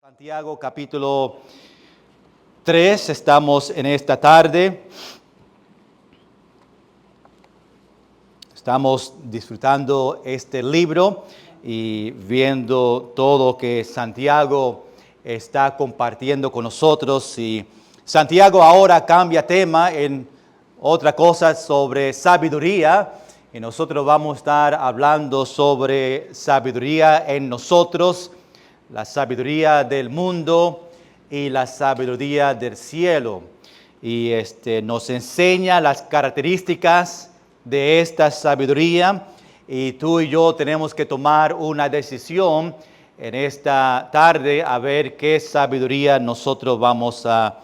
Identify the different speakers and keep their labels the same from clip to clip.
Speaker 1: Santiago capítulo 3, estamos en esta tarde. Estamos disfrutando este libro y viendo todo lo que Santiago está compartiendo con nosotros. Y Santiago ahora cambia tema en otra cosa sobre sabiduría. Y nosotros vamos a estar hablando sobre sabiduría en nosotros, la sabiduría del mundo y la sabiduría del cielo. Y nos enseña las características de esta sabiduría. Y tú y yo tenemos que tomar una decisión en esta tarde a ver qué sabiduría nosotros vamos a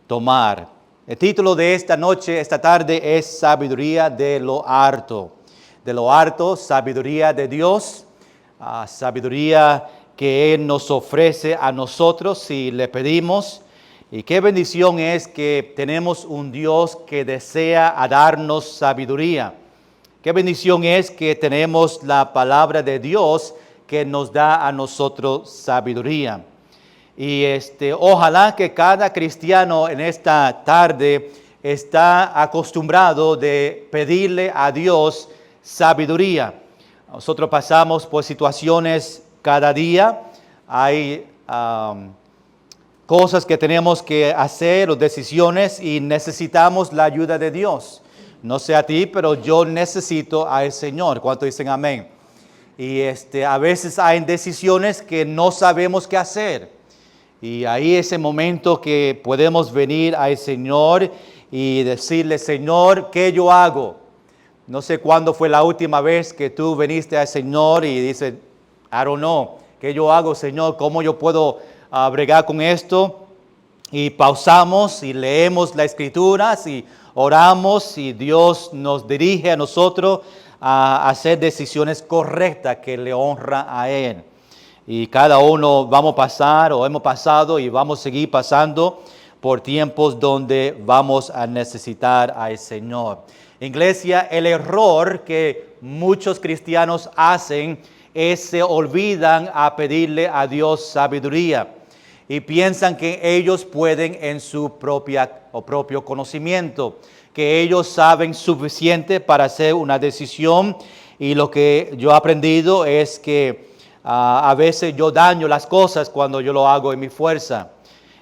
Speaker 1: tomar. El título de esta noche, esta tarde, es Sabiduría de lo Alto. De lo alto, sabiduría de Dios, sabiduría que Él nos ofrece a nosotros si le pedimos. Y qué bendición es que tenemos un Dios que desea darnos sabiduría. Qué bendición es que tenemos la palabra de Dios que nos da a nosotros sabiduría. Y ojalá que cada cristiano en esta tarde está acostumbrado de pedirle a Dios sabiduría. Nosotros pasamos por situaciones cada día, hay cosas que tenemos que hacer o decisiones y necesitamos la ayuda de Dios. No sé a ti, pero yo necesito al Señor. ¿Cuántos dicen amén? Y a veces hay decisiones que no sabemos qué hacer. Y ahí es el momento que podemos venir al Señor y decirle, Señor, ¿qué yo hago? No sé cuándo fue la última vez que tú viniste al Señor y dices, I don't know, ¿qué yo hago, Señor? ¿Cómo yo puedo bregar con esto? Y pausamos y leemos las Escrituras y oramos y Dios nos dirige a nosotros a hacer decisiones correctas que le honra a Él. Y cada uno vamos a pasar o hemos pasado y vamos a seguir pasando por tiempos donde vamos a necesitar al Señor. Iglesia, el error que muchos cristianos hacen es se olvidan a pedirle a Dios sabiduría y piensan que ellos pueden en su propio conocimiento, que ellos saben suficiente para hacer una decisión. Y lo que yo he aprendido es que a veces yo daño las cosas cuando yo lo hago en mi fuerza.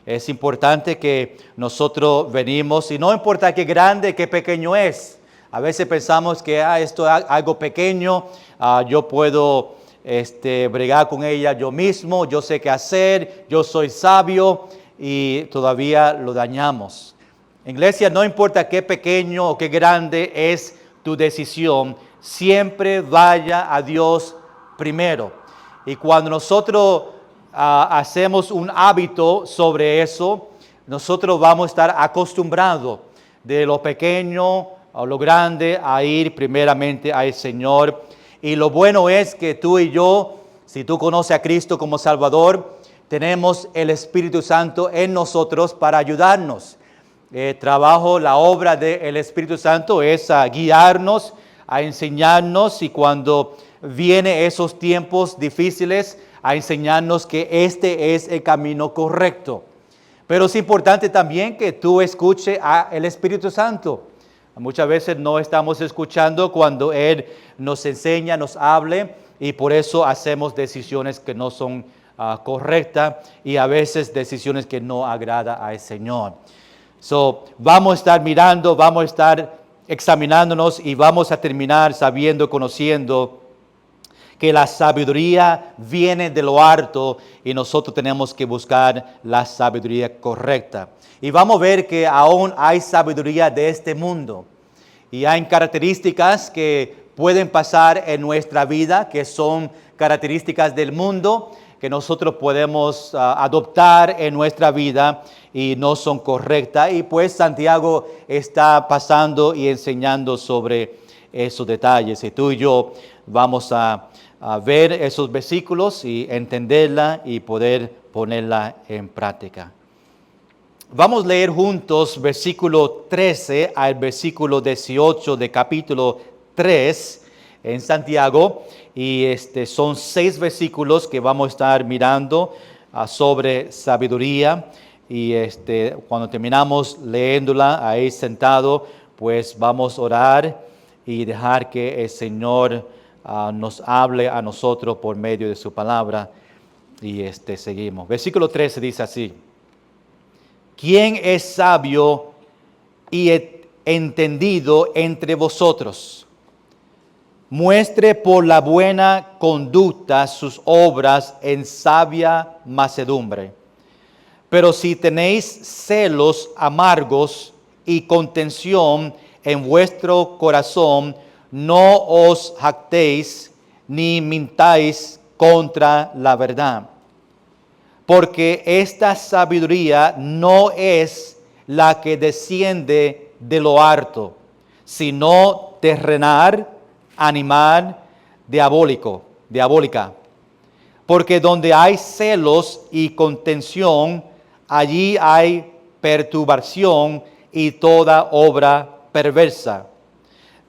Speaker 1: Es importante que nosotros venimos, y no importa qué grande, qué pequeño es. A veces pensamos que esto es algo pequeño, yo puedo bregar con ella yo mismo, yo sé qué hacer, yo soy sabio, y todavía lo dañamos. Iglesia, no importa qué pequeño o qué grande es tu decisión, siempre vaya a Dios primero. Y cuando nosotros hacemos un hábito sobre eso, nosotros vamos a estar acostumbrados de lo pequeño a lo grande a ir primeramente al Señor. Y lo bueno es que tú y yo, si tú conoces a Cristo como Salvador, tenemos el Espíritu Santo en nosotros para ayudarnos. La obra del Espíritu Santo es a guiarnos, a enseñarnos, y cuando vienen esos tiempos difíciles, a enseñarnos que este es el camino correcto. Pero es importante también que tú escuches al Espíritu Santo. Muchas veces no estamos escuchando cuando Él nos enseña, nos hable, y por eso hacemos decisiones que no son correctas y a veces decisiones que no agradan al Señor. Vamos a estar mirando, vamos a estar examinándonos y vamos a terminar sabiendo, conociendo que la sabiduría viene de lo alto y nosotros tenemos que buscar la sabiduría correcta. Y vamos a ver que aún hay sabiduría de este mundo y hay características que pueden pasar en nuestra vida, que son características del mundo, que nosotros podemos adoptar en nuestra vida y no son correctas. Y pues Santiago está pasando y enseñando sobre esos detalles. Y tú y yo vamos a ver esos versículos y entenderla y poder ponerla en práctica. Vamos a leer juntos versículo 13 al versículo 18 de capítulo 3 en Santiago. Y son 6 versículos que vamos a estar mirando. sobre sabiduría. Y cuando terminamos leyéndola ahí sentado, pues vamos a orar y dejar que el Señor nos hable a nosotros por medio de su palabra. Y seguimos. Versículo 13 dice así: ¿quién es sabio y entendido entre vosotros? Muestre por la buena conducta sus obras en sabia mansedumbre. Pero si tenéis celos amargos y contención en vuestro corazón, no os jactéis ni mintáis contra la verdad. Porque esta sabiduría no es la que desciende de lo alto, sino terrenal, animal, diabólica. Porque donde hay celos y contención, allí hay perturbación y toda obra perversa.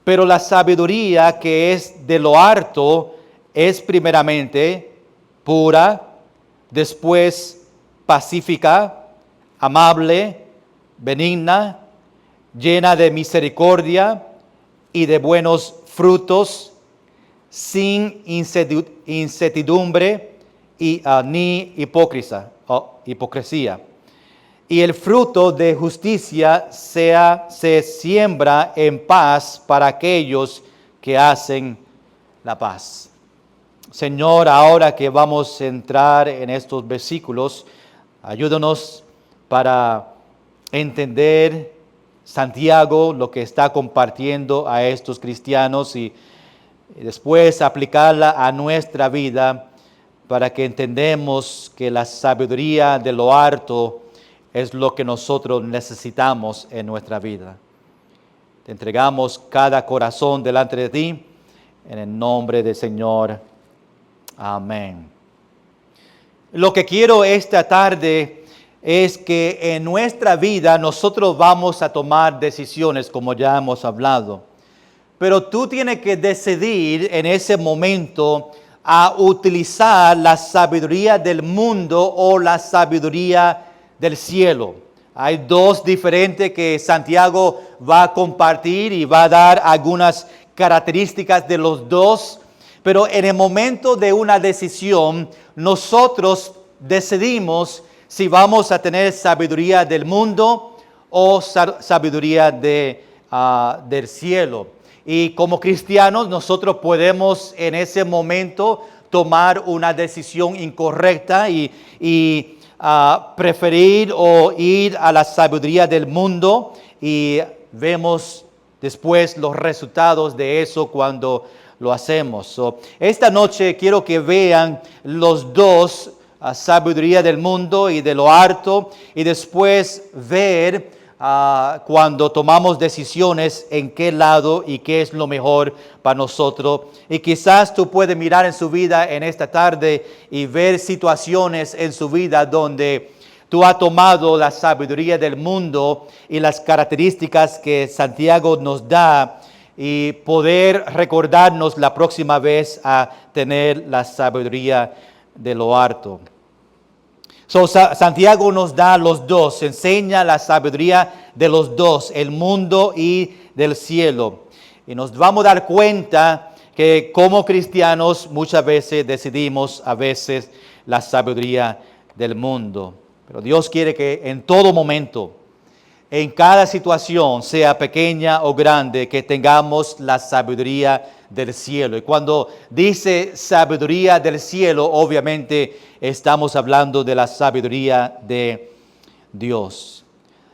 Speaker 1: Pero la sabiduría que es de lo alto es primeramente pura, después pacífica, amable, benigna, llena de misericordia y de buenos frutos, sin incertidumbre ni hipocresía. Y el fruto de justicia se siembra en paz para aquellos que hacen la paz. Señor, ahora que vamos a entrar en estos versículos, ayúdanos para entender Santiago, lo que está compartiendo a estos cristianos y después aplicarla a nuestra vida para que entendamos que la sabiduría de lo alto es lo que nosotros necesitamos en nuestra vida. Te entregamos cada corazón delante de ti, en el nombre del Señor. Amén. Lo que quiero esta tarde es que en nuestra vida nosotros vamos a tomar decisiones, como ya hemos hablado. Pero tú tienes que decidir en ese momento a utilizar la sabiduría del mundo o la sabiduría del cielo. Hay dos diferentes que Santiago va a compartir y va a dar algunas características de los dos. Pero en el momento de una decisión, nosotros decidimos si vamos a tener sabiduría del mundo o sabiduría del cielo. Y como cristianos, nosotros podemos en ese momento tomar una decisión incorrecta y preferir o ir a la sabiduría del mundo, y vemos después los resultados de eso cuando lo hacemos. Esta noche quiero que vean los dos, sabiduría del mundo y de lo alto, y después ver cuando tomamos decisiones en qué lado y qué es lo mejor para nosotros. Y quizás tú puedes mirar en su vida en esta tarde y ver situaciones en su vida donde tú has tomado la sabiduría del mundo y las características que Santiago nos da, y poder recordarnos la próxima vez a tener la sabiduría de lo alto. Santiago nos da los dos, enseña la sabiduría de los dos, el mundo y del cielo. Y nos vamos a dar cuenta que como cristianos muchas veces decidimos la sabiduría del mundo. Pero Dios quiere que en todo momento, en cada situación, sea pequeña o grande, que tengamos la sabiduría del cielo. Y cuando dice sabiduría del cielo, obviamente estamos hablando de la sabiduría de Dios.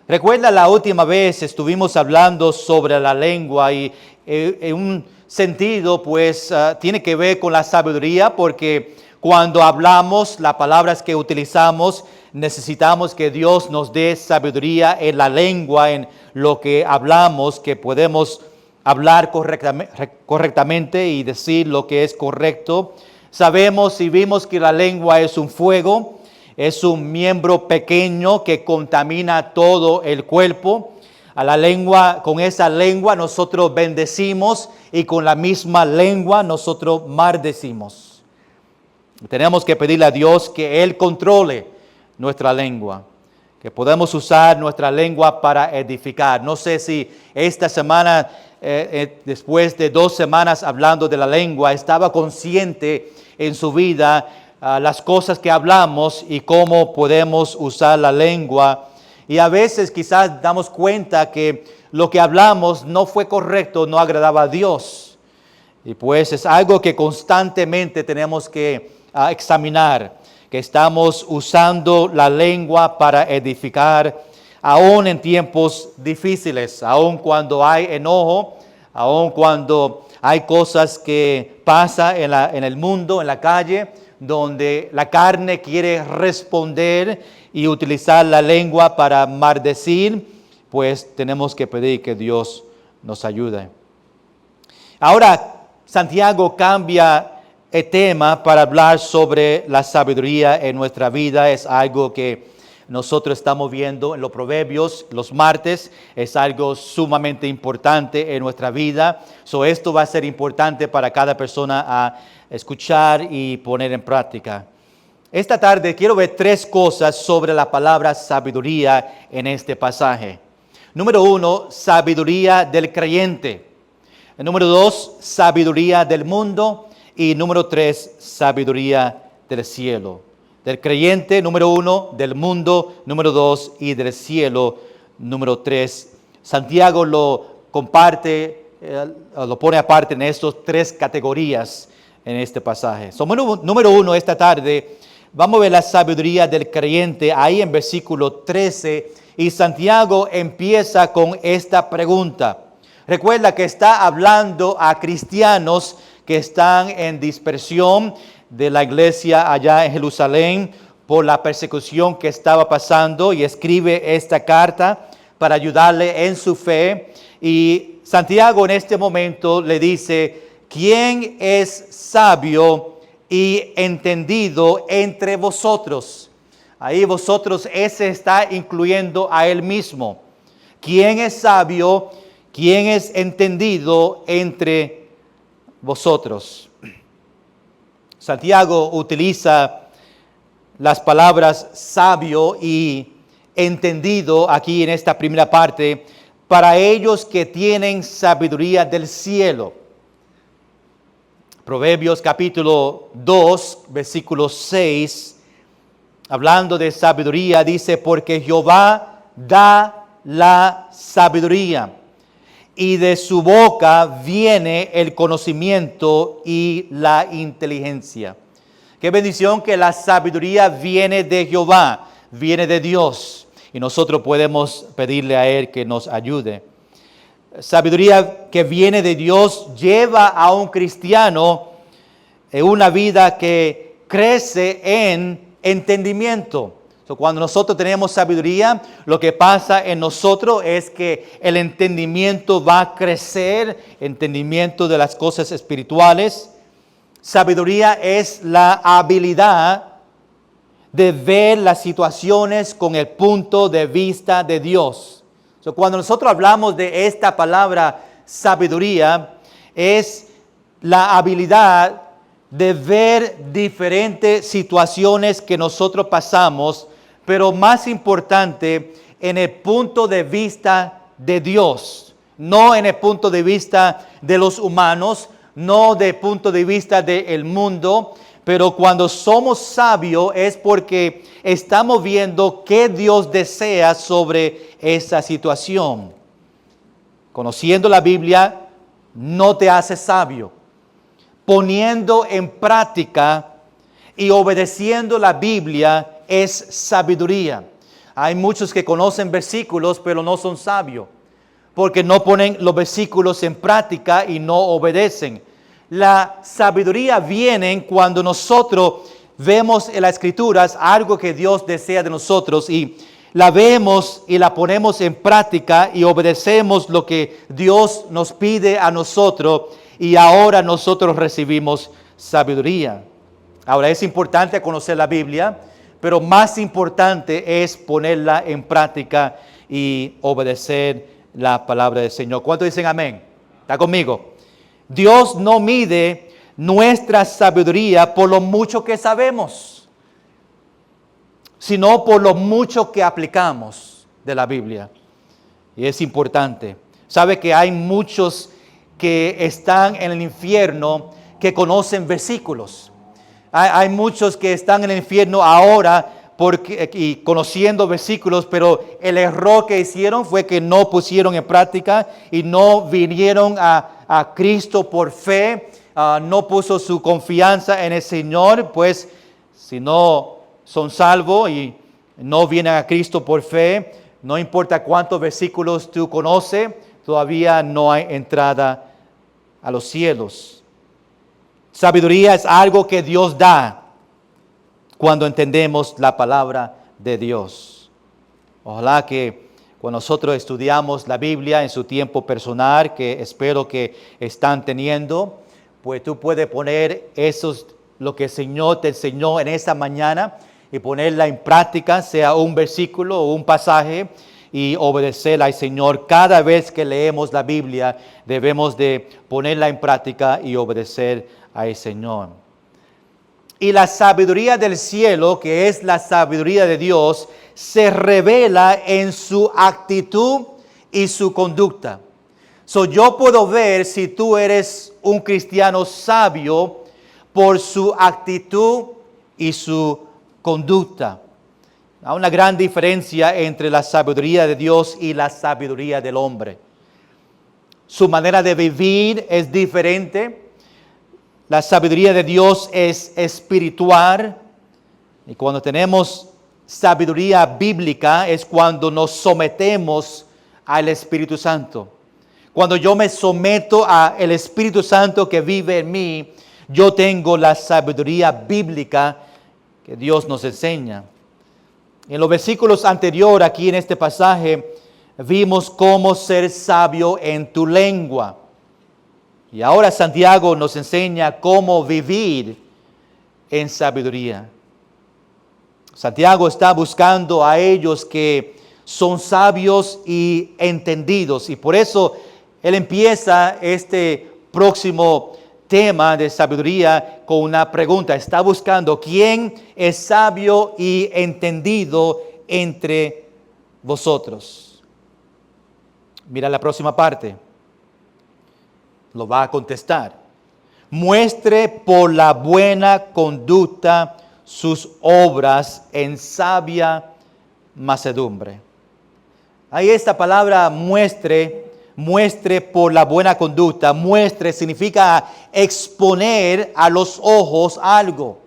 Speaker 1: Recuerda, la última vez estuvimos hablando sobre la lengua y en un sentido pues tiene que ver con la sabiduría, porque cuando hablamos, las palabras que utilizamos, necesitamos que Dios nos dé sabiduría en la lengua, en lo que hablamos, que podemos hablar correctamente y decir lo que es correcto. Sabemos y vimos que la lengua es un fuego, es un miembro pequeño que contamina todo el cuerpo. A la lengua, con esa lengua nosotros bendecimos, y con la misma lengua nosotros maldecimos. Tenemos que pedirle a Dios que Él controle nuestra lengua, que podamos usar nuestra lengua para edificar. No sé si esta semana, después de 2 semanas hablando de la lengua, estaba consciente en su vida las cosas que hablamos y cómo podemos usar la lengua. Y a veces quizás damos cuenta que lo que hablamos no fue correcto, no agradaba a Dios. Y pues es algo que constantemente tenemos que examinar, que estamos usando la lengua para edificar, aún en tiempos difíciles, aún cuando hay enojo, aún cuando hay cosas que pasan en el mundo, en la calle, donde la carne quiere responder y utilizar la lengua para maldecir, pues tenemos que pedir que Dios nos ayude. Ahora, Santiago cambia el tema para hablar sobre la sabiduría en nuestra vida. Es algo que nosotros estamos viendo en los proverbios los martes. Es algo sumamente importante en nuestra vida. Esto va a ser importante para cada persona a escuchar y poner en práctica. Esta tarde quiero ver 3 cosas sobre la palabra sabiduría en este pasaje. Número 1, sabiduría del creyente. Número 2, sabiduría del mundo. Y número 3, sabiduría del cielo. Del creyente, número 1, del mundo, número 2, y del cielo, número 3. Santiago lo comparte, lo pone aparte en estas 3 categorías en este pasaje. Número 1, esta tarde, vamos a ver la sabiduría del creyente, ahí en versículo 13, y Santiago empieza con esta pregunta. Recuerda que está hablando a cristianos que están en dispersión de la iglesia allá en Jerusalén por la persecución que estaba pasando, y escribe esta carta para ayudarle en su fe. Y Santiago en este momento le dice: ¿quién es sabio y entendido entre vosotros? Ahí vosotros, ese está incluyendo a él mismo. ¿Quién es sabio? ¿Quién es entendido entre vosotros? Santiago utiliza las palabras sabio y entendido aquí en esta primera parte para ellos que tienen sabiduría del cielo. Proverbios capítulo 2, versículo 6, hablando de sabiduría, dice: porque Jehová da la sabiduría, y de su boca viene el conocimiento y la inteligencia. Qué bendición que la sabiduría viene de Jehová, viene de Dios, y nosotros podemos pedirle a Él que nos ayude. Sabiduría que viene de Dios lleva a un cristiano en una vida que crece en entendimiento. Cuando nosotros tenemos sabiduría, lo que pasa en nosotros es que el entendimiento va a crecer, entendimiento de las cosas espirituales. Sabiduría es la habilidad de ver las situaciones con el punto de vista de Dios. Cuando nosotros hablamos de esta palabra sabiduría, es la habilidad de ver diferentes situaciones que nosotros pasamos, pero más importante, en el punto de vista de Dios, no en el punto de vista de los humanos, no del punto de vista del mundo. Pero cuando somos sabios es porque estamos viendo qué Dios desea sobre esa situación. Conociendo la Biblia no te hace sabio. Poniendo en práctica y obedeciendo la Biblia es sabiduría. Hay muchos que conocen versículos pero no son sabios, porque no ponen los versículos en práctica y no obedecen. La sabiduría viene cuando nosotros vemos en las Escrituras algo que Dios desea de nosotros y la vemos y la ponemos en práctica y obedecemos lo que Dios nos pide a nosotros, y ahora nosotros recibimos sabiduría. Ahora, es importante conocer la Biblia, pero más importante es ponerla en práctica y obedecer la palabra del Señor. ¿Cuántos dicen amén? ¿Está conmigo? Dios no mide nuestra sabiduría por lo mucho que sabemos, sino por lo mucho que aplicamos de la Biblia. Y es importante. Sabe que hay muchos que están en el infierno que conocen versículos. Hay muchos que están en el infierno ahora y conociendo versículos, pero el error que hicieron fue que no pusieron en práctica y no vinieron a Cristo por fe, no puso su confianza en el Señor. Pues si no son salvos y no vienen a Cristo por fe, no importa cuántos versículos tú conoces, todavía no hay entrada a los cielos. Sabiduría es algo que Dios da cuando entendemos la palabra de Dios. Ojalá que cuando nosotros estudiamos la Biblia en su tiempo personal, que espero que están teniendo, pues tú puedes poner lo que el Señor te enseñó en esta mañana y ponerla en práctica, sea un versículo o un pasaje, y obedecer al Señor. Cada vez que leemos la Biblia debemos de ponerla en práctica y obedecer al Señor. Y la sabiduría del cielo, que es la sabiduría de Dios, se revela en su actitud y su conducta. Yo puedo ver si tú eres un cristiano sabio por su actitud y su conducta. Hay una gran diferencia entre la sabiduría de Dios y la sabiduría del hombre. Su manera de vivir es diferente. La sabiduría de Dios es espiritual. Y cuando tenemos sabiduría bíblica es cuando nos sometemos al Espíritu Santo. Cuando yo me someto al Espíritu Santo que vive en mí, yo tengo la sabiduría bíblica que Dios nos enseña. En los versículos anteriores, aquí en este pasaje, vimos cómo ser sabio en tu lengua. Y ahora Santiago nos enseña cómo vivir en sabiduría. Santiago está buscando a ellos que son sabios y entendidos. Y por eso él empieza este próximo tema de sabiduría con una pregunta. Está buscando quién es sabio y entendido entre vosotros. Mira la próxima parte. Lo va a contestar. Muestre por la buena conducta sus obras en sabia mansedumbre. Ahí esta palabra muestre por la buena conducta. Muestre significa exponer a los ojos algo.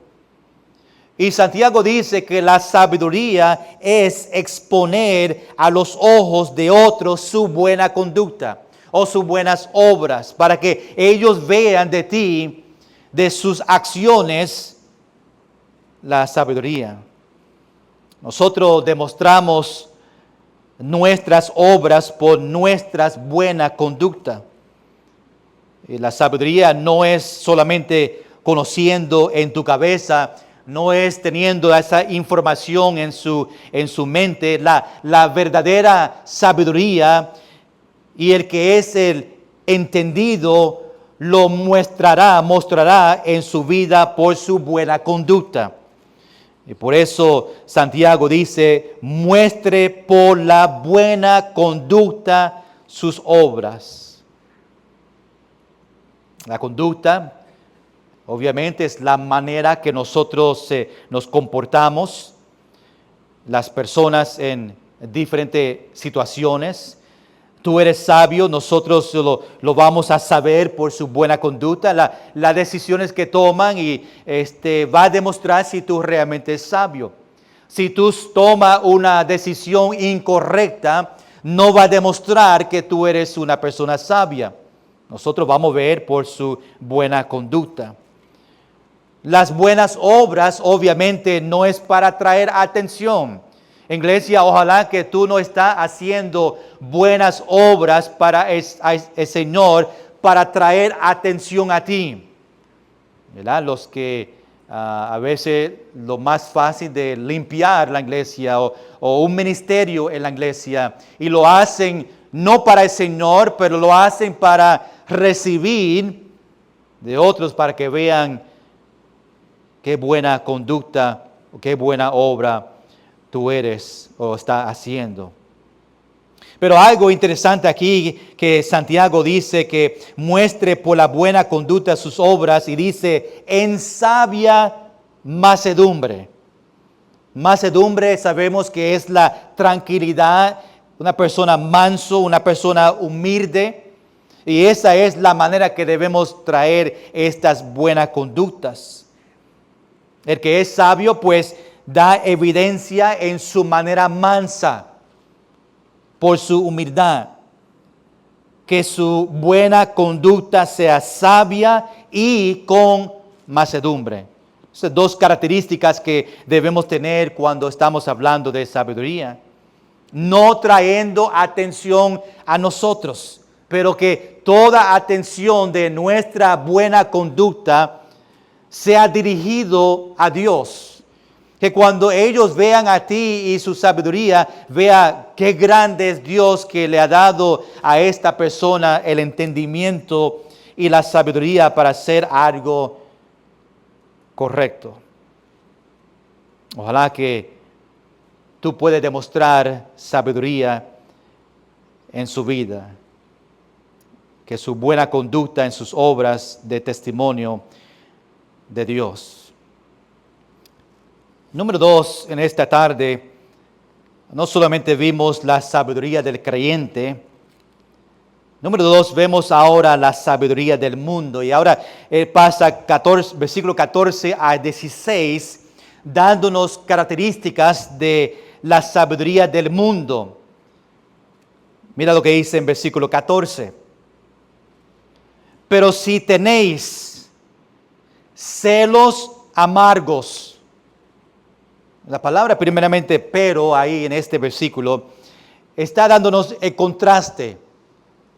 Speaker 1: Y Santiago dice que la sabiduría es exponer a los ojos de otros su buena conducta o sus buenas obras, para que ellos vean de ti, de sus acciones, la sabiduría. Nosotros demostramos nuestras obras por nuestras buena conducta. Y la sabiduría no es solamente conociendo en tu cabeza, no es teniendo esa información en su mente. La verdadera sabiduría y el que es el entendido lo mostrará en su vida por su buena conducta. Y por eso Santiago dice, muestre por la buena conducta sus obras. La conducta, obviamente, es la manera que nosotros nos comportamos, las personas en diferentes situaciones. Tú eres sabio, nosotros lo vamos a saber por su buena conducta, las decisiones que toman, y va a demostrar si tú realmente eres sabio. Si tú tomas una decisión incorrecta, no va a demostrar que tú eres una persona sabia. Nosotros vamos a ver por su buena conducta. Las buenas obras obviamente no es para atraer atención. Iglesia, ojalá que tú no estás haciendo buenas obras para el Señor para traer atención a ti. ¿Verdad? Los que a veces lo más fácil de limpiar la iglesia o un ministerio en la iglesia, y lo hacen no para el Señor, pero lo hacen para recibir de otros para que vean qué buena conducta, qué buena obra tú eres o estás haciendo. Pero algo interesante aquí que Santiago dice que muestre por la buena conducta sus obras y dice en sabia mansedumbre. Mansedumbre sabemos que es la tranquilidad, una persona manso, una persona humilde. Y esa es la manera que debemos traer estas buenas conductas. El que es sabio pues da evidencia en su manera mansa, por su humildad, que su buena conducta sea sabia y con mansedumbre. Esas dos características que debemos tener cuando estamos hablando de sabiduría. No trayendo atención a nosotros, pero que toda atención de nuestra buena conducta sea dirigido a Dios. Que cuando ellos vean a ti y su sabiduría, vea qué grande es Dios que le ha dado a esta persona el entendimiento y la sabiduría para hacer algo correcto. Ojalá que tú puedas demostrar sabiduría en su vida. Que su buena conducta en sus obras de testimonio de Dios. Número 2, en esta tarde, no solamente vimos la sabiduría del creyente. Número 2, vemos ahora la sabiduría del mundo. Y ahora pasa versículo 14 a 16, dándonos características de la sabiduría del mundo. Mira lo que dice en versículo 14. Pero si tenéis celos amargos. La palabra primeramente, pero ahí en este versículo, está dándonos el contraste.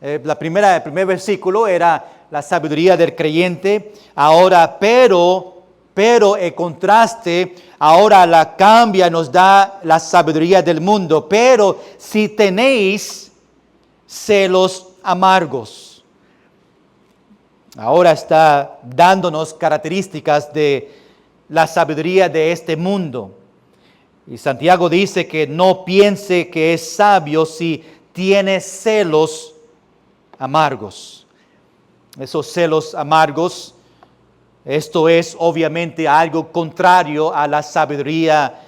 Speaker 1: El primer versículo era la sabiduría del creyente. Ahora, pero el contraste, ahora la cambia, nos da la sabiduría del mundo. Pero si tenéis celos amargos. Ahora está dándonos características de la sabiduría de este mundo. Y Santiago dice que no piense que es sabio si tiene celos amargos. Esos celos amargos, esto es obviamente algo contrario a la sabiduría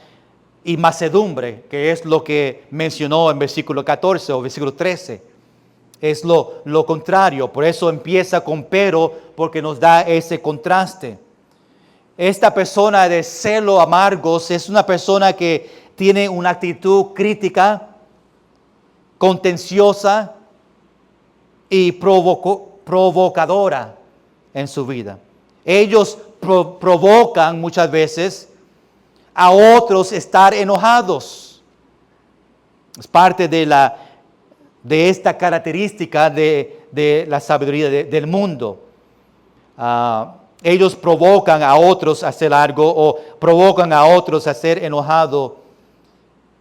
Speaker 1: y mansedumbre, que es lo que mencionó en versículo 14 o versículo 13. Es lo contrario, por eso empieza con pero, porque nos da ese contraste. Esta persona de celo amargos es una persona que tiene una actitud crítica, contenciosa y provocadora en su vida. Ellos provocan muchas veces a otros estar enojados. Es parte de esta característica de la sabiduría del mundo. Ellos provocan a otros a hacer algo o provocan a otros a ser enojados.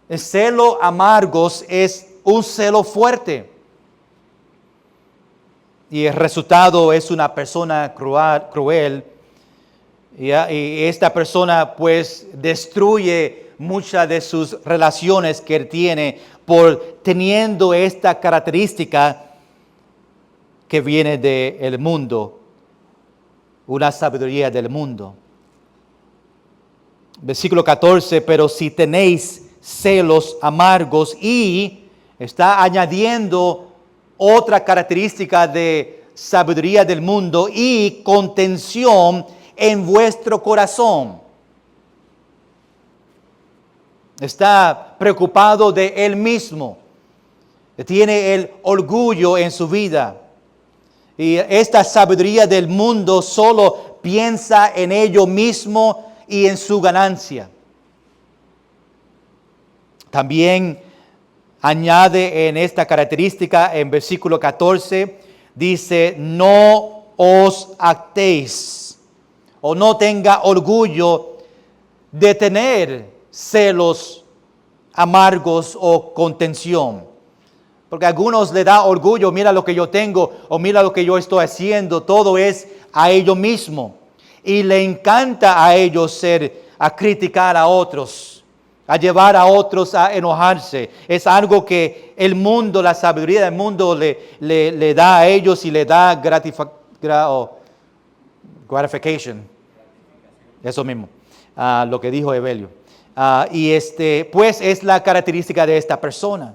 Speaker 1: El celo amargos es un celo fuerte. Y el resultado es una persona cruel. Y esta persona pues destruye muchas de sus relaciones que él tiene por teniendo esta característica que viene del mundo. Una sabiduría del mundo. Versículo 14, pero si tenéis celos amargos, y está añadiendo otra característica de sabiduría del mundo, y contención en vuestro corazón. Está preocupado de él mismo. Tiene el orgullo en su vida. Y esta sabiduría del mundo solo piensa en ello mismo y en su ganancia. También añade en esta característica, en versículo 14, dice, no os actéis o no tenga orgullo de tener celos amargos o contención. Porque a algunos le da orgullo, mira lo que yo tengo o mira lo que yo estoy haciendo. Todo es a ellos mismos. Y le encanta a ellos a criticar a otros, a llevar a otros a enojarse. Es algo que el mundo, la sabiduría del mundo le da a ellos y le da gratification. Eso mismo, lo que dijo Evelio. Pues es la característica de esta persona.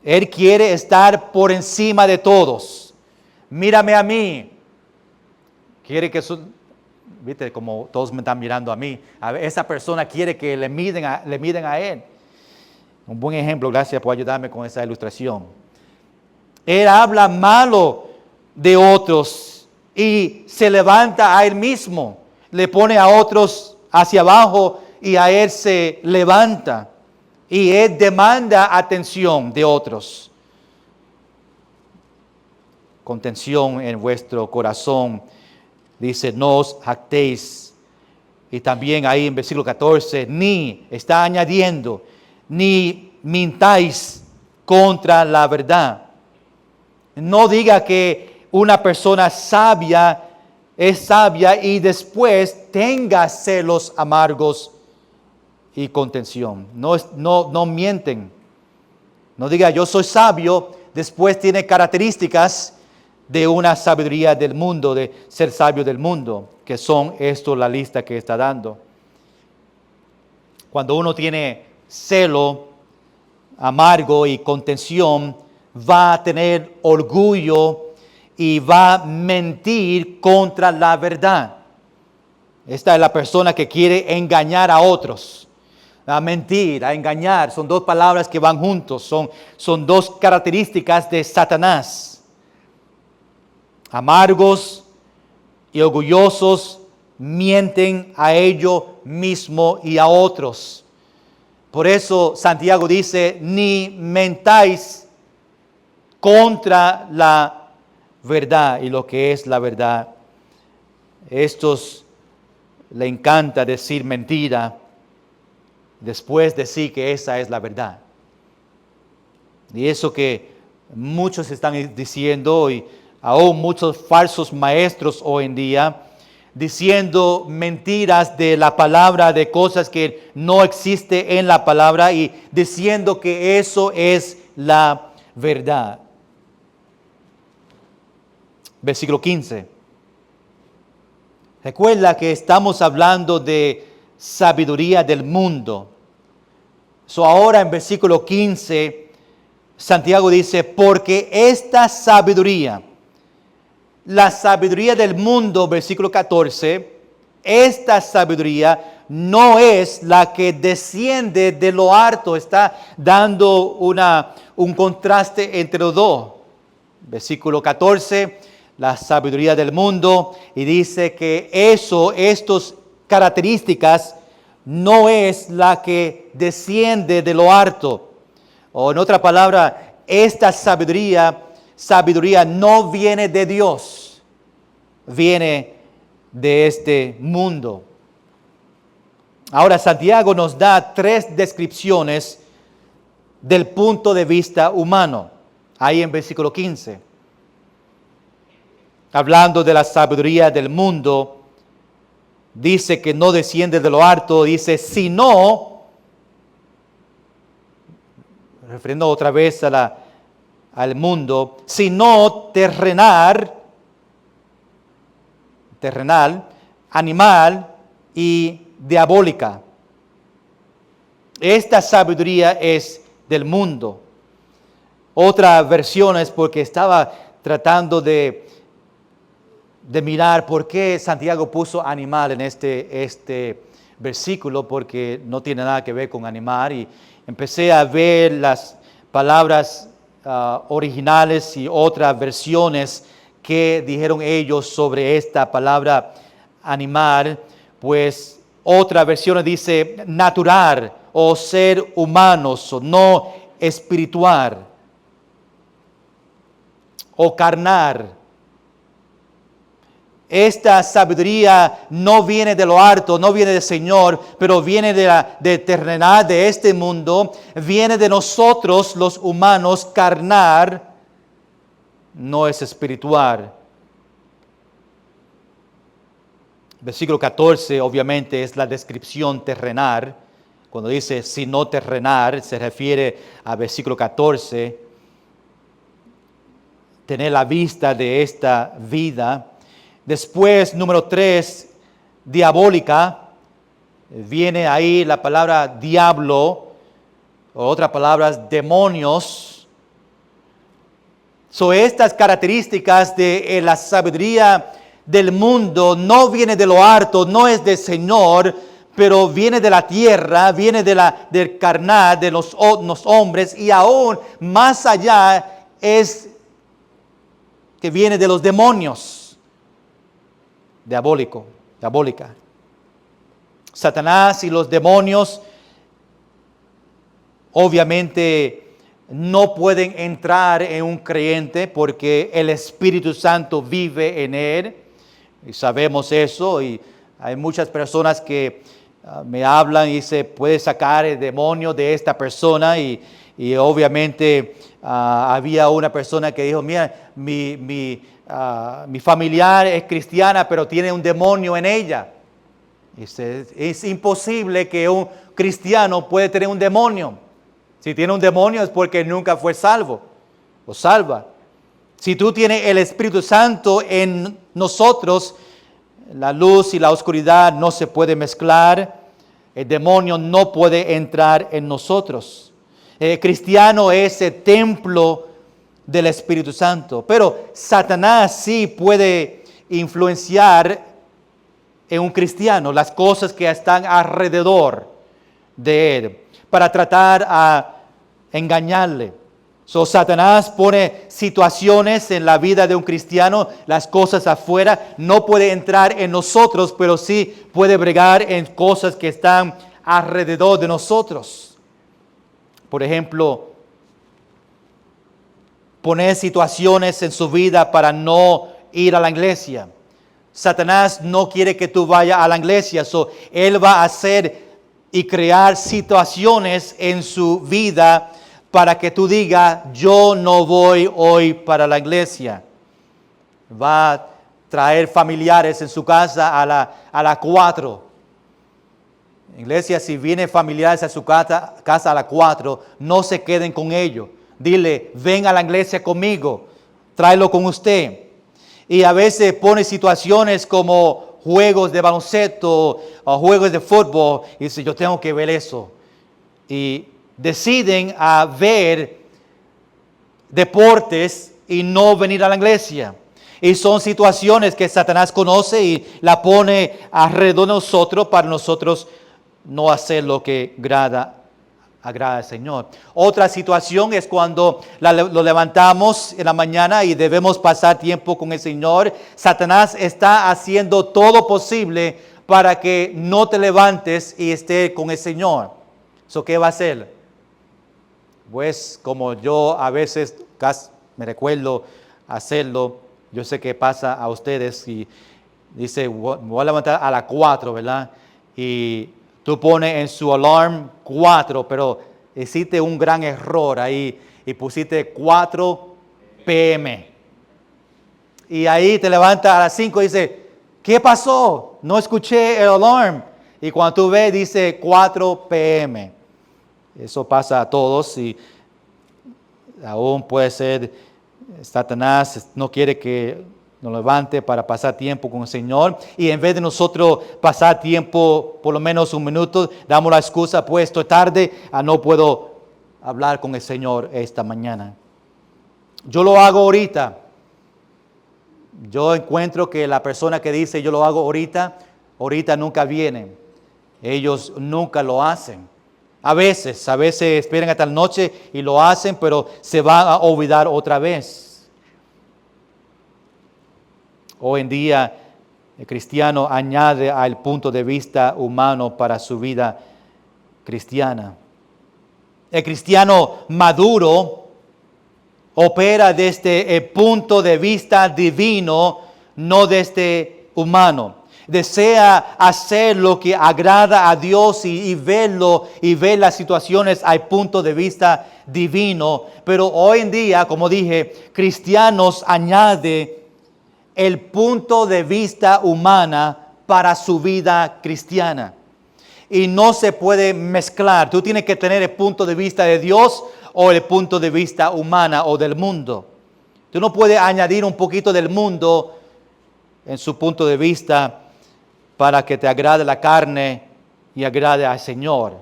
Speaker 1: Él quiere estar por encima de todos. Mírame a mí. Quiere que viste, como todos me están mirando a mí. Esa persona quiere que le miden a él. Un buen ejemplo, gracias por ayudarme con esa ilustración. Él habla malo de otros y se levanta a él mismo. Le pone a otros hacia abajo y a él se levanta. Y él demanda atención de otros. Contención en vuestro corazón. Dice, no os jactéis. Y también ahí en versículo 14, está añadiendo, ni mintáis contra la verdad. No diga que una persona sabia es sabia y después tenga celos amargos y contención. No mienten. No diga yo soy sabio, después tiene características de una sabiduría del mundo, de ser sabio del mundo, que son esto la lista que está dando. Cuando uno tiene celo amargo y contención, va a tener orgullo y va a mentir contra la verdad. Esta es la persona que quiere engañar a otros. A mentir, a engañar, son dos palabras que van juntos, son dos características de Satanás. Amargos y orgullosos mienten a ellos mismos y a otros. Por eso Santiago dice, ni mentáis contra la verdad y lo que es la verdad. Estos le encanta decir mentira, después decir que esa es la verdad. Y eso que muchos están diciendo y aún muchos falsos maestros hoy en día, diciendo mentiras de la palabra, de cosas que no existen en la palabra y diciendo que eso es la verdad. Versículo 15. Recuerda que estamos hablando de sabiduría del mundo. Ahora en versículo 15, Santiago dice, porque esta sabiduría, la sabiduría del mundo, versículo 14, esta sabiduría no es la que desciende de lo alto. Está dando un contraste entre los dos. Versículo 14, la sabiduría del mundo, y dice que estas características no es la que desciende de lo alto. O en otra palabra, esta sabiduría no viene de Dios, viene de este mundo. Ahora Santiago nos da 3 descripciones del punto de vista humano, ahí en versículo 15. Hablando de la sabiduría del mundo, dice que no desciende de lo alto, dice, sino, refiriendo otra vez al mundo, sino terrenal, animal y diabólica. Esta sabiduría es del mundo. Otra versión es porque estaba tratando de mirar por qué Santiago puso animal en este versículo, porque no tiene nada que ver con animal, y empecé a ver las palabras originales y otras versiones que dijeron ellos sobre esta palabra animal. Pues otra versión dice natural o ser humanos o no espiritual o carnal. esta sabiduría no viene de lo alto, no viene del Señor, pero viene de la eternidad de este mundo, viene de nosotros los humanos, carnal, no es espiritual. Versículo 14 obviamente es la descripción terrenal. Cuando dice sino terrenal, se refiere a versículo 14, tener la vista de esta vida. Después, número 3, diabólica. Viene ahí la palabra diablo, o otras palabras, demonios. Estas características de la sabiduría del mundo no viene de lo alto, no es del Señor, pero viene de la tierra, viene del carnal, de los hombres, y aún más allá es que viene de los demonios. Diabólica. Satanás y los demonios obviamente no pueden entrar en un creyente porque el Espíritu Santo vive en él. Y sabemos eso, y hay muchas personas que me hablan y dicen, puede sacar el demonio de esta persona, y obviamente había una persona que dijo, mira, mi familiar es cristiana, pero tiene un demonio en ella. Es imposible que un cristiano pueda tener un demonio. Si tiene un demonio es porque nunca fue salvo o salva. Si tú tienes el Espíritu Santo en nosotros, la luz y la oscuridad no se pueden mezclar. El demonio no puede entrar en nosotros. El cristiano es el templo del Espíritu Santo. Pero Satanás sí puede influenciar en un cristiano las cosas que están alrededor de él para tratar a engañarle. Satanás pone situaciones en la vida de un cristiano, las cosas afuera, no puede entrar en nosotros, pero sí puede bregar en cosas que están alrededor de nosotros. Por ejemplo, poner situaciones en su vida para no ir a la iglesia. Satanás no quiere que tú vayas a la iglesia, él va a hacer y crear situaciones en su vida para que tú digas, yo no voy hoy para la iglesia. Va a traer familiares en su casa a las 4. Iglesia, si vienen familiares a su casa a las 4, no se queden con ellos. Dile, ven a la iglesia conmigo, tráelo con usted. Y a veces pone situaciones como juegos de baloncesto o juegos de fútbol y dice, yo tengo que ver eso. Y deciden a ver deportes y no venir a la iglesia. Y son situaciones que Satanás conoce y la pone alrededor de nosotros para nosotros no hacer lo que agrada al Señor. Otra situación es cuando lo levantamos en la mañana y debemos pasar tiempo con el Señor. Satanás está haciendo todo posible para que no te levantes y estés con el Señor. ¿Qué va a hacer? Pues como yo a veces me recuerdo hacerlo, yo sé que pasa a ustedes y dice, me voy a levantar a las 4, ¿verdad? Y tú pones en su alarm 4, pero hiciste un gran error ahí y pusiste 4 p.m. Y ahí te levantas a las 5 y dices, ¿qué pasó? No escuché el alarm. Y cuando tú ves, dice 4 p.m. Eso pasa a todos y aún puede ser Satanás no quiere que nos levante para pasar tiempo con el Señor. Y en vez de nosotros pasar tiempo, por lo menos un minuto, damos la excusa, pues estoy tarde, no puedo hablar con el Señor esta mañana. Yo lo hago ahorita. Yo encuentro que la persona que dice yo lo hago ahorita nunca viene. Ellos nunca lo hacen. A veces esperan hasta la noche y lo hacen, pero se van a olvidar otra vez. Hoy en día, el cristiano añade al punto de vista humano para su vida cristiana. El cristiano maduro opera desde el punto de vista divino, no desde humano. Desea hacer lo que agrada a Dios y verlo y ver las situaciones al punto de vista divino. Pero hoy en día, como dije, cristianos añaden el punto de vista humana para su vida cristiana. Y no se puede mezclar. Tú tienes que tener el punto de vista de Dios o el punto de vista humana o del mundo. Tú no puedes añadir un poquito del mundo en su punto de vista para que te agrade la carne y agrade al Señor.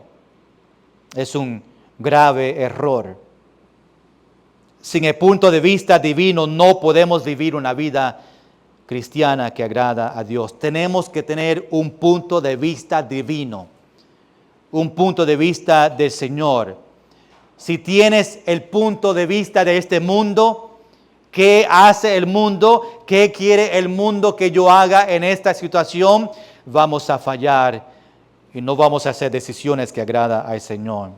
Speaker 1: Es un grave error. Sin el punto de vista divino no podemos vivir una vida cristiana que agrada a Dios. Tenemos que tener un punto de vista divino, un punto de vista del Señor. Si tienes el punto de vista de este mundo, ¿qué hace el mundo? ¿Qué quiere el mundo que yo haga en esta situación? Vamos a fallar y no vamos a hacer decisiones que agrada al Señor.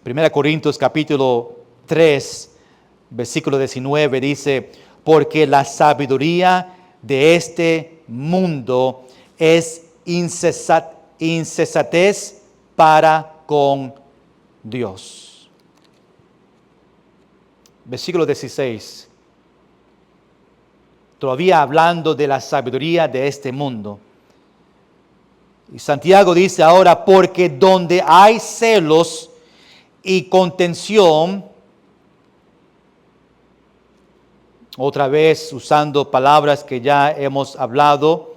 Speaker 1: 1 Corintios capítulo 3, versículo 19 dice, porque la sabiduría de este mundo es insensatez para con Dios. Versículo 16. Todavía hablando de la sabiduría de este mundo. Y Santiago dice ahora, porque donde hay celos y contención, otra vez usando palabras que ya hemos hablado,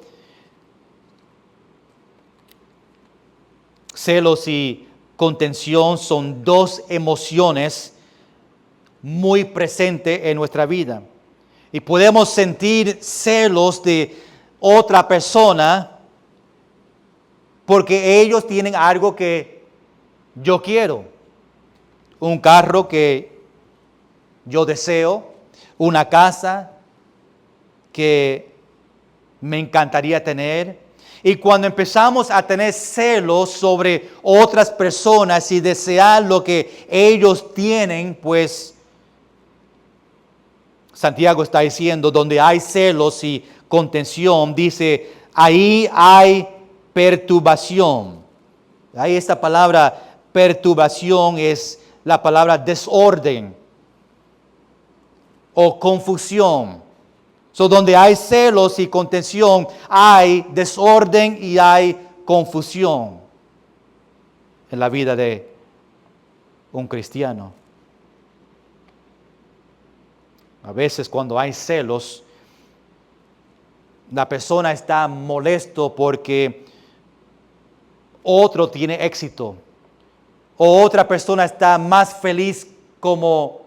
Speaker 1: celos y contención son dos emociones muy presentes en nuestra vida. Y podemos sentir celos de otra persona porque ellos tienen algo que yo quiero. Un carro que yo deseo, una casa que me encantaría tener. Y cuando empezamos a tener celos sobre otras personas y desear lo que ellos tienen, pues Santiago está diciendo, donde hay celos y contención, dice, ahí hay perturbación. Ahí esta palabra perturbación es la palabra desorden o confusión. Donde hay celos y contención, hay desorden y hay confusión en la vida de un cristiano. A veces cuando hay celos, la persona está molesto porque otro tiene éxito o otra persona está más feliz como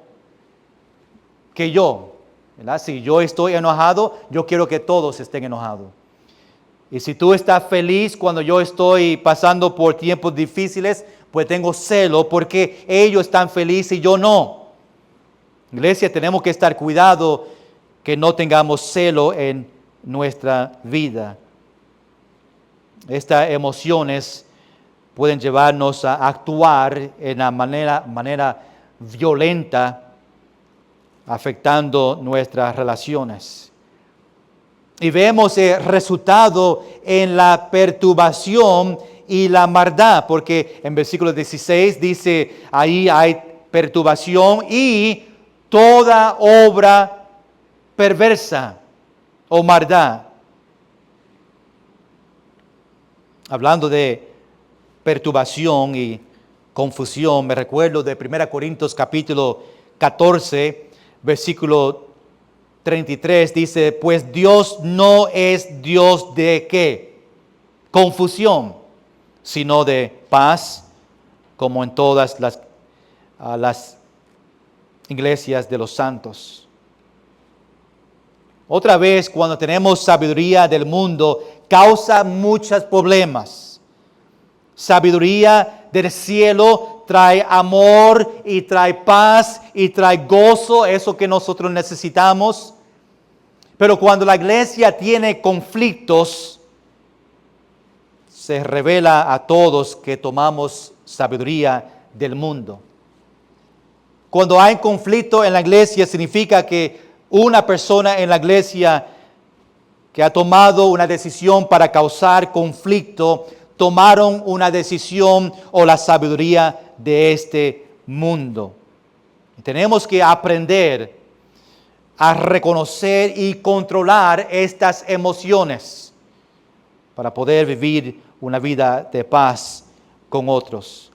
Speaker 1: que yo. ¿Verdad? Si yo estoy enojado, yo quiero que todos estén enojados. Y si tú estás feliz cuando yo estoy pasando por tiempos difíciles, pues tengo celo porque ellos están felices y yo no. Iglesia, tenemos que estar cuidado que no tengamos celo en nuestra vida. Estas emociones pueden llevarnos a actuar en una manera violenta, afectando nuestras relaciones. Y vemos el resultado en la perturbación y la maldad, porque en versículo 16 dice, ahí hay perturbación y toda obra perversa o maldad. Hablando de perturbación y confusión, me recuerdo de 1 Corintios capítulo 14, versículo 33, dice, pues Dios no es Dios de ¿qué? Confusión, sino de paz, como en todas las iglesias de los santos. Otra vez, cuando tenemos sabiduría del mundo, causa muchos problemas. Sabiduría del cielo trae amor y trae paz y trae gozo, eso que nosotros necesitamos. Pero cuando la iglesia tiene conflictos, se revela a todos que tomamos sabiduría del mundo. Cuando hay conflicto en la iglesia, significa que una persona en la iglesia que ha tomado una decisión para causar conflicto, tomaron una decisión o la sabiduría de este mundo. Tenemos que aprender a reconocer y controlar estas emociones para poder vivir una vida de paz con otros.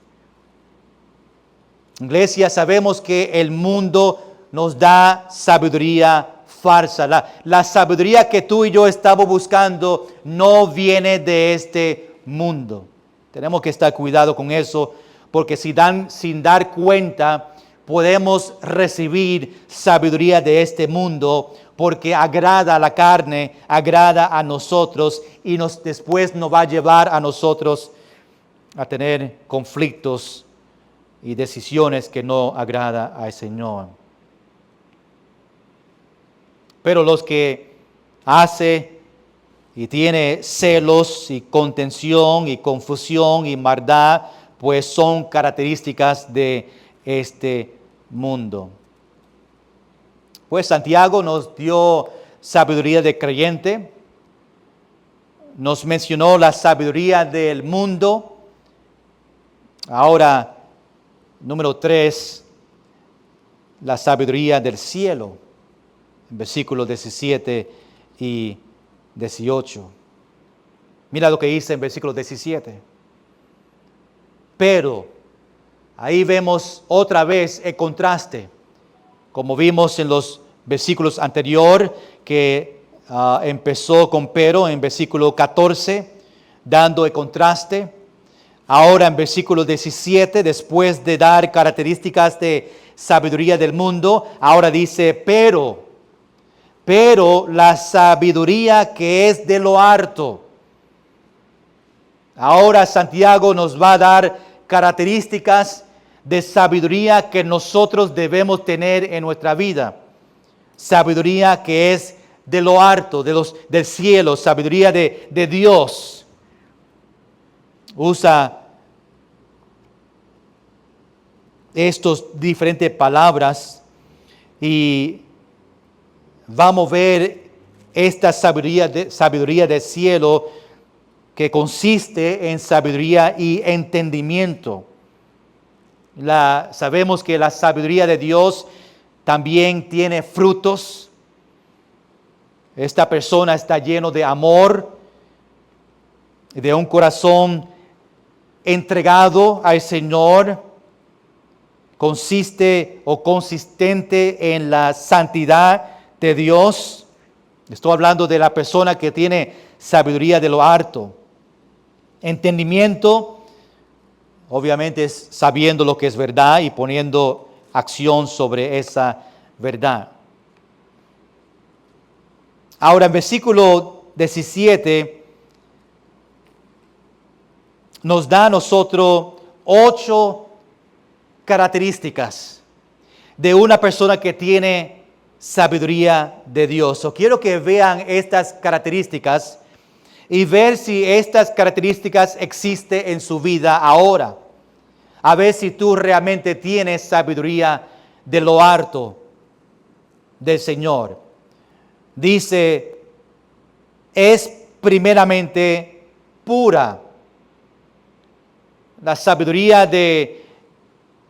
Speaker 1: Iglesia, sabemos que el mundo nos da sabiduría falsa. La sabiduría que tú y yo estamos buscando no viene de este mundo. Tenemos que estar cuidado con eso, porque sin dar cuenta podemos recibir sabiduría de este mundo, porque agrada a la carne, agrada a nosotros y después nos va a llevar a nosotros a tener conflictos y decisiones que no agrada al Señor. Pero los que hace y tiene celos y contención y confusión y maldad, pues son características de este mundo. Pues Santiago nos dio sabiduría de creyente, nos mencionó la sabiduría del mundo. Ahora, número 3, la sabiduría del cielo, en versículos 17 y 18. Mira lo que dice en versículo 17. Pero, ahí vemos otra vez el contraste, como vimos en los versículos anteriores, que empezó con pero en versículo 14, dando el contraste. Ahora en versículo 17, después de dar características de sabiduría del mundo, ahora dice, pero la sabiduría que es de lo alto. Ahora Santiago nos va a dar características de sabiduría que nosotros debemos tener en nuestra vida. Sabiduría que es de lo alto, del cielo, sabiduría de Dios. Usa estas diferentes palabras y vamos a ver esta sabiduría del cielo que consiste en sabiduría y entendimiento. Sabemos que la sabiduría de Dios también tiene frutos. Esta persona está lleno de amor, de un corazón entregado al Señor. Consistente en la santidad de Dios. Estoy hablando de la persona que tiene sabiduría de lo alto. Entendimiento, obviamente, es sabiendo lo que es verdad y poniendo acción sobre esa verdad. Ahora, en versículo 17, nos da a nosotros 8 características de una persona que tiene sabiduría de Dios. Quiero que vean estas características y ver si estas características existen en su vida ahora. A ver si tú realmente tienes sabiduría de lo alto del Señor. Dice, es primeramente pura. La sabiduría de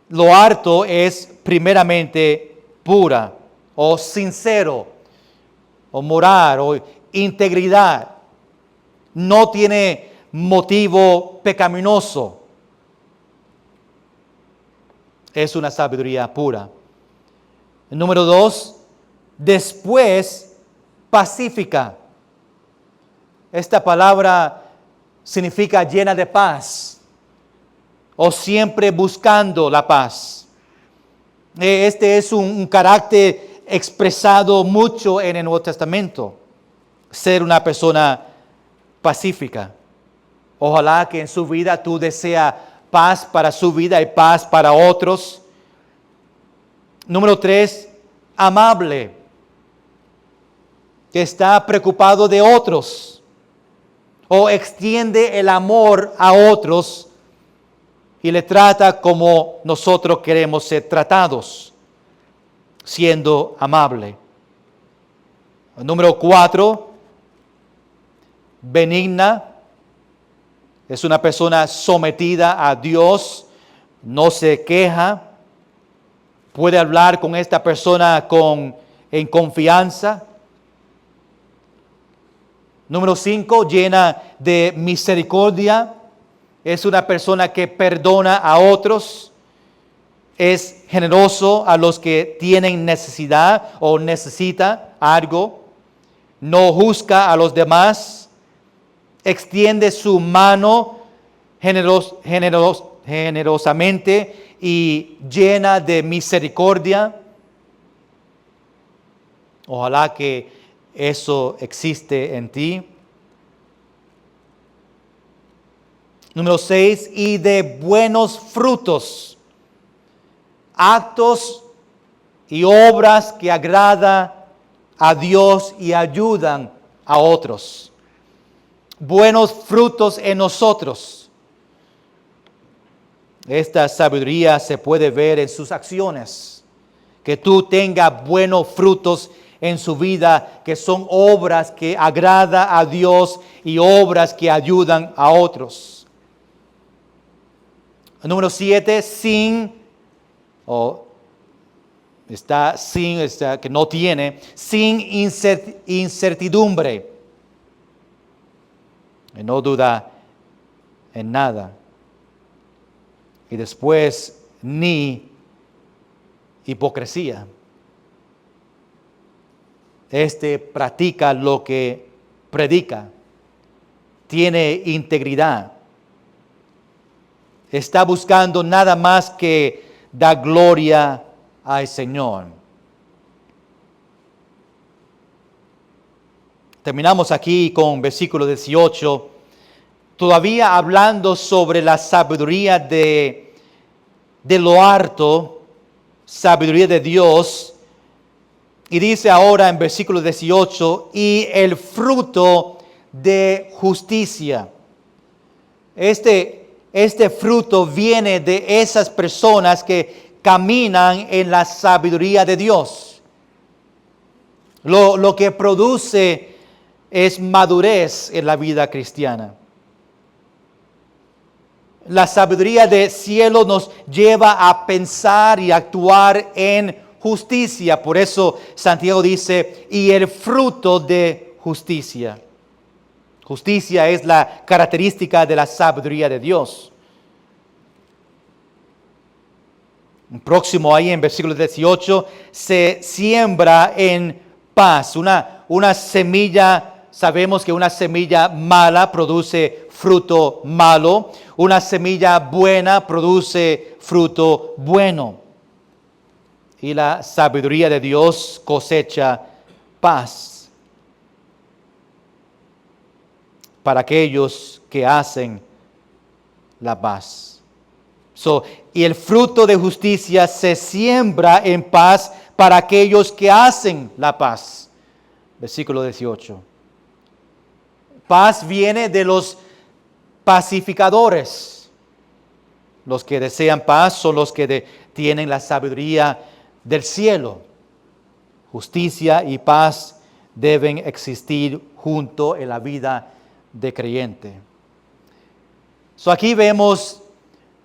Speaker 1: lo alto es primeramente pura, o sincero, o moral, o integridad. No tiene motivo pecaminoso. Es una sabiduría pura. Número 2, después pacífica. Esta palabra significa llena de paz, o siempre buscando la paz. Este es un carácter expresado mucho en el Nuevo Testamento, ser una persona pacífica. Ojalá que en su vida tú deseas paz para su vida y paz para otros. Número 3, amable, que está preocupado de otros o extiende el amor a otros y le trata como nosotros queremos ser tratados, siendo amable. Número 4, benigna, es una persona sometida a Dios, no se queja, puede hablar con esta persona en confianza. Número 5, llena de misericordia. Es una persona que perdona a otros. Es generoso a los que tienen necesidad o necesita algo. No juzga a los demás. Extiende su mano generosamente y llena de misericordia. Ojalá que eso existe en ti. Número 6, y de buenos frutos, actos y obras que agradan a Dios y ayudan a otros. Buenos frutos en nosotros. Esta sabiduría se puede ver en sus acciones. Que tú tengas buenos frutos en su vida, que son obras que agradan a Dios y obras que ayudan a otros. Número 7, que no tiene, sin incertidumbre. Y no duda en nada. Y después, ni hipocresía. Practica lo que predica. Tiene integridad. Está buscando nada más que dar gloria al Señor. Terminamos aquí con versículo 18, todavía hablando sobre la sabiduría de lo alto, sabiduría de Dios. Y dice ahora en versículo 18, y el fruto de justicia. Este fruto viene de esas personas que caminan en la sabiduría de Dios. Lo que produce es madurez en la vida cristiana. La sabiduría del cielo nos lleva a pensar y actuar en justicia. Por eso Santiago dice, y el fruto de justicia. Justicia es la característica de la sabiduría de Dios. Próximo ahí en versículo 18, se siembra en paz. Una semilla, sabemos que una semilla mala produce fruto malo. Una semilla buena produce fruto bueno. Y la sabiduría de Dios cosecha paz para aquellos que hacen la paz. Y el fruto de justicia se siembra en paz para aquellos que hacen la paz. Versículo 18. Paz viene de los pacificadores. Los que desean paz son los que tienen la sabiduría del cielo. Justicia y paz deben existir junto en la vida de creyente. Aquí vemos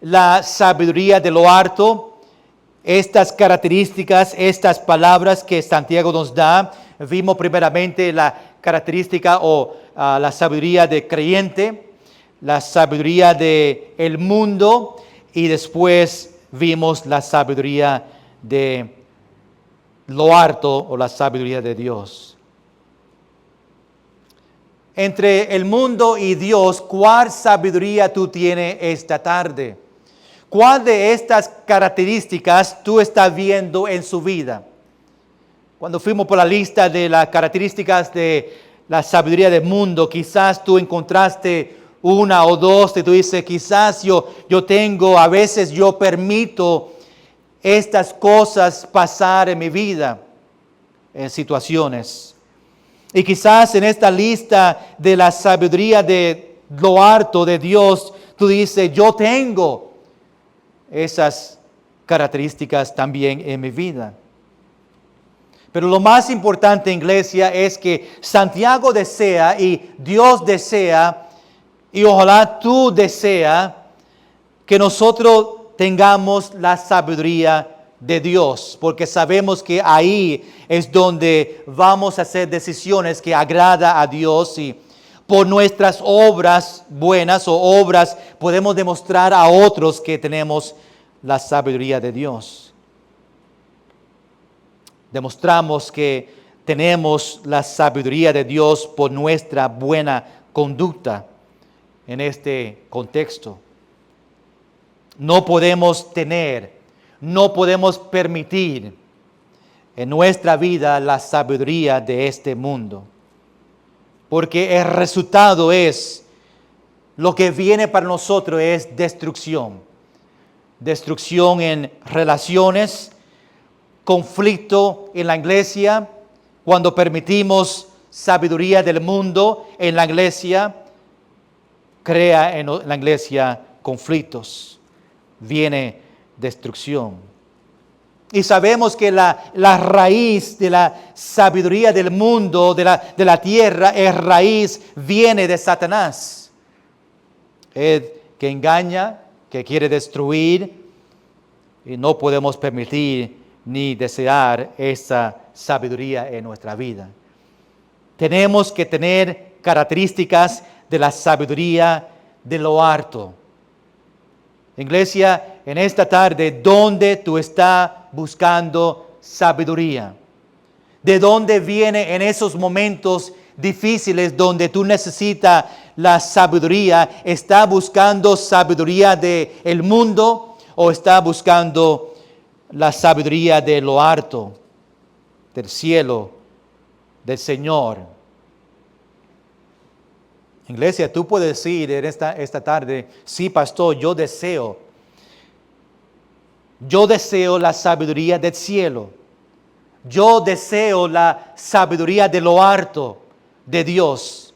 Speaker 1: la sabiduría de lo alto, estas características, estas palabras que Santiago nos da. Vimos primeramente la característica o la sabiduría de creyente, la sabiduría del mundo, y después vimos la sabiduría de lo alto o la sabiduría de Dios. Entre el mundo y Dios, ¿cuál sabiduría tú tienes esta tarde? ¿Cuál de estas características tú estás viendo en su vida? Cuando fuimos por la lista de las características de la sabiduría del mundo, quizás tú encontraste una o dos, y tú dices, quizás yo tengo, a veces yo permito estas cosas pasar en mi vida, en situaciones. Y quizás en esta lista de la sabiduría de lo alto de Dios, tú dices, yo tengo esas características también en mi vida. Pero lo más importante, iglesia, es que Santiago desea y Dios desea y ojalá tú desea que nosotros tengamos la sabiduría de Dios, porque sabemos que ahí es donde vamos a hacer decisiones que agrada a Dios y por nuestras obras buenas o obras podemos demostrar a otros que tenemos la sabiduría de Dios. Demostramos que tenemos la sabiduría de Dios por nuestra buena conducta en este contexto. No podemos permitir en nuestra vida la sabiduría de este mundo, porque el resultado es, lo que viene para nosotros es destrucción. Destrucción en relaciones, conflicto en la iglesia, cuando permitimos sabiduría del mundo en la iglesia, crea en la iglesia conflictos, viene destrucción. Y sabemos que la raíz de la sabiduría del mundo, de la tierra, es raíz, viene de Satanás. Es que engaña, que quiere destruir, y no podemos permitir ni desear esa sabiduría en nuestra vida. Tenemos que tener características de la sabiduría de lo alto. Iglesia, en esta tarde, ¿dónde tú estás buscando sabiduría? ¿De dónde viene en esos momentos difíciles donde tú necesitas la sabiduría? ¿Está buscando sabiduría del mundo o está buscando la sabiduría de lo alto, del cielo, del Señor? Iglesia, tú puedes decir en esta tarde, sí, pastor, yo deseo la sabiduría del cielo. Yo deseo la sabiduría de lo alto de Dios.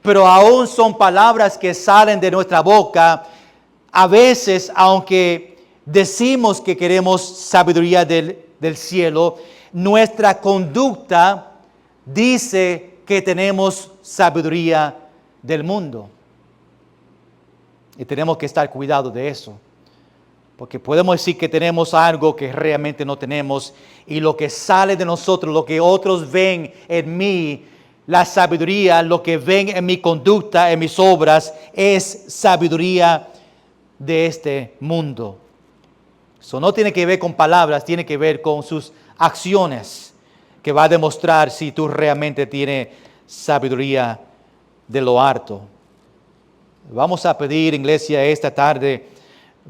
Speaker 1: Pero aún son palabras que salen de nuestra boca. A veces, aunque decimos que queremos sabiduría del cielo, nuestra conducta dice que tenemos sabiduría del mundo. Y tenemos que estar cuidados de eso. Porque podemos decir que tenemos algo que realmente no tenemos. Y lo que sale de nosotros, lo que otros ven en mí, la sabiduría, lo que ven en mi conducta, en mis obras, es sabiduría de este mundo. Eso no tiene que ver con palabras, tiene que ver con sus acciones, que va a demostrar si tú realmente tienes sabiduría de lo alto. Vamos a pedir, iglesia, esta tarde,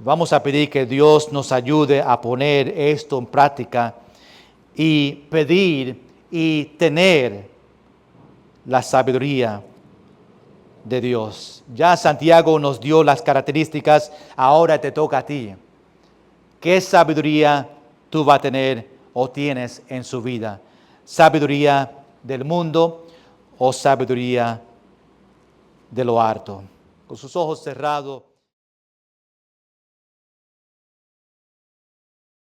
Speaker 1: vamos a pedir que Dios nos ayude a poner esto en práctica y pedir y tener la sabiduría de Dios. Ya Santiago nos dio las características, ahora te toca a ti. ¿Qué sabiduría tú vas a tener o tienes en su vida? ¿Sabiduría del mundo o sabiduría de lo alto? Con sus ojos cerrados.